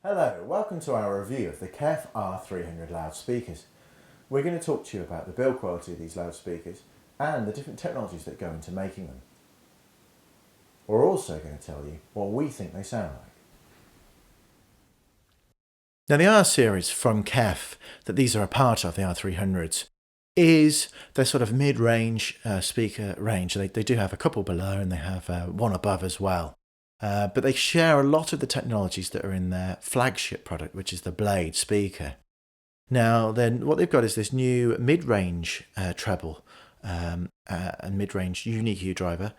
Hello, welcome to our review of the KEF R-300 loudspeakers. We're going to talk to you about the build quality of these loudspeakers and the different technologies that go into making them. We're also going to tell you what we think they sound like. Now the R series from KEF, that these are a part of, the R300s, is their sort of mid-range speaker range. They do have a couple below and they have one above as well. But they share a lot of the technologies that are in their flagship product, which is the Blade speaker. Now, then, what they've got is this new mid-range treble and mid-range unique EQ driver,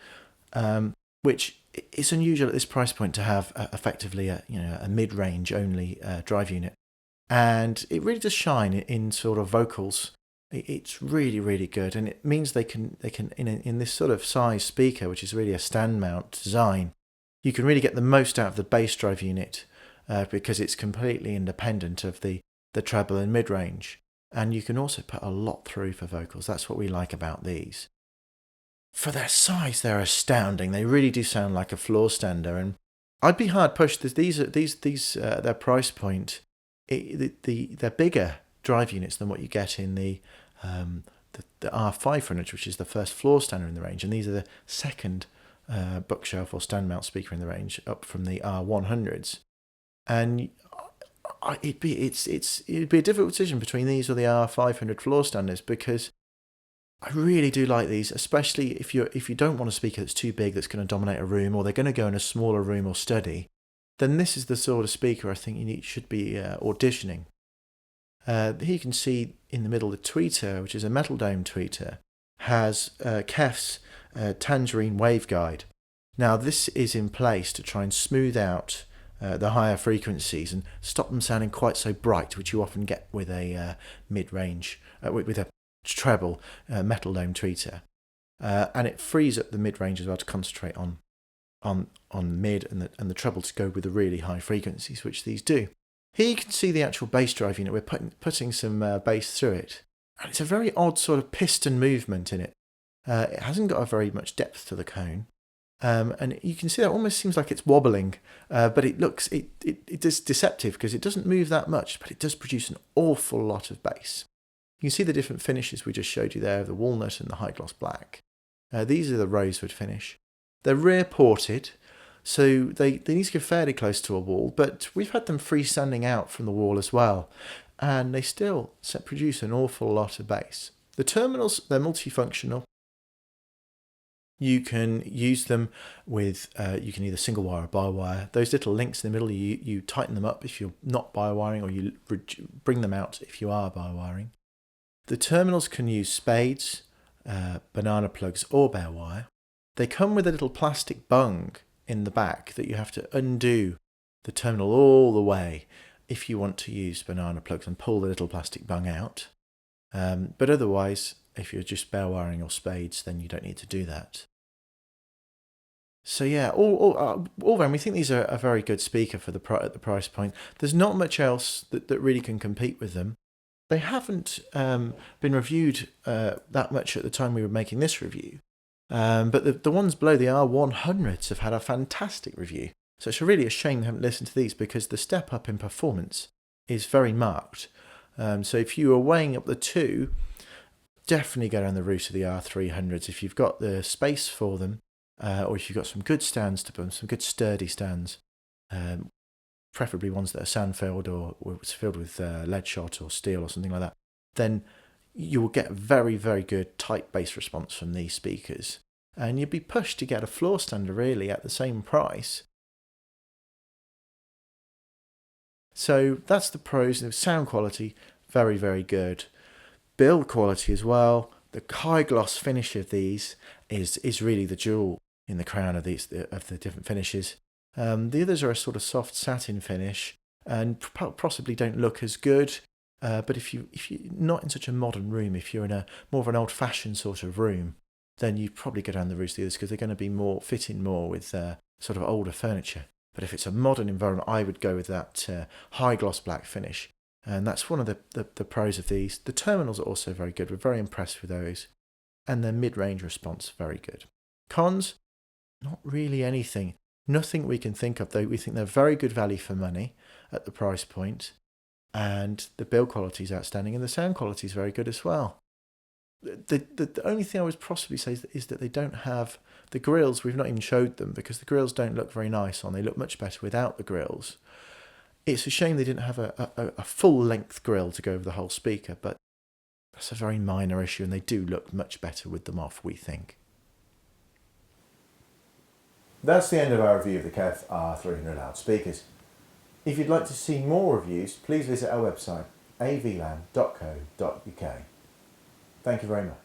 which is unusual at this price point to have effectively a mid-range only drive unit, and it really does shine in sort of vocals. It's really, really good, and it means they can in this sort of size speaker, which is really a stand mount design, you can really get the most out of the bass drive unit because it's completely independent of the treble and mid-range. And you can also put a lot through for vocals. That's what we like about these. For their size, they're astounding. They really do sound like a floor stander. And I'd be hard pushed. These their price point. They're bigger drive units than what you get in the R500, which is the first floor stander in the range. And these are the second bookshelf or stand mount speaker in the range, up from the R100s, and it'd be a difficult decision between these or the R500 floor standers, because I really do like these, especially if you don't want a speaker that's too big, that's going to dominate a room, or they're going to go in a smaller room or study. Then this is the sort of speaker I think you should be auditioning. Here you can see in the middle the tweeter, which is a metal dome tweeter, has KEF's Tangerine waveguide. Now this is in place to try and smooth out the higher frequencies and stop them sounding quite so bright, which you often get with a mid-range, with a treble metal dome tweeter. And it frees up the mid-range as well to concentrate on mid and the treble to go with the really high frequencies, which these do. Here you can see the actual bass drive unit. We're putting some bass through it. And it's a very odd sort of piston movement in it. It hasn't got a very much depth to the cone. And you can see that it almost seems like it's wobbling, but it is deceptive because it doesn't move that much, but it does produce an awful lot of bass. You can see the different finishes we just showed you there, the walnut and the high gloss black. These are the rosewood finish. They're rear ported, so they need to go fairly close to a wall, but we've had them freestanding out from the wall as well, and they still produce an awful lot of bass. The terminals, they're multifunctional. You can use them with, you can either single wire or bi-wire. Those little links in the middle, you tighten them up if you're not bi-wiring, or you bring them out if you are bi-wiring. The terminals can use spades, banana plugs or bare wire. They come with a little plastic bung in the back that you have to undo the terminal all the way if you want to use banana plugs and pull the little plastic bung out. But otherwise, if you're just bare wiring or spades, then you don't need to do that. So yeah, all around, we think these are a very good speaker for at the price point. There's not much else that really can compete with them. They haven't been reviewed that much at the time we were making this review. But the ones below, the R100s, have had a fantastic review. So it's really a shame we haven't listened to these, because the step up in performance is very marked. So if you are weighing up the two, definitely go down the route of the R300s if you've got the space for them, or if you've got some good stands to put them, some good sturdy stands, preferably ones that are sand filled or filled with lead shot or steel or something like that. Then you will get a very, very good tight bass response from these speakers, and you'd be pushed to get a floor stander really at the same price. So that's the pros. The sound quality, very, very good. Build quality as well. The high gloss finish of these is really the jewel in the crown of the different finishes. The others are a sort of soft satin finish and possibly don't look as good. But if you're not in such a modern room, if you're in a more of an old-fashioned sort of room, then you probably go down the route of the others, because they're going to be fit in more with sort of older furniture. But if it's a modern environment, I would go with that high gloss black finish. And that's one of the pros of these. The terminals are also very good. We're very impressed with those. And their mid-range response, very good. Cons, not really anything. Nothing we can think of, though. We think they're very good value for money at the price point, and the build quality is outstanding, and the sound quality is very good as well. The only thing I would possibly say is that they don't have the grills. We've not even showed them because the grills don't look very nice on. They look much better without the grills. It's a shame they didn't have a full-length grill to go over the whole speaker, but that's a very minor issue, and they do look much better with them off, we think. That's the end of our review of the KEF R-300 loudspeakers. If you'd like to see more reviews, please visit our website, avland.co.uk. Thank you very much.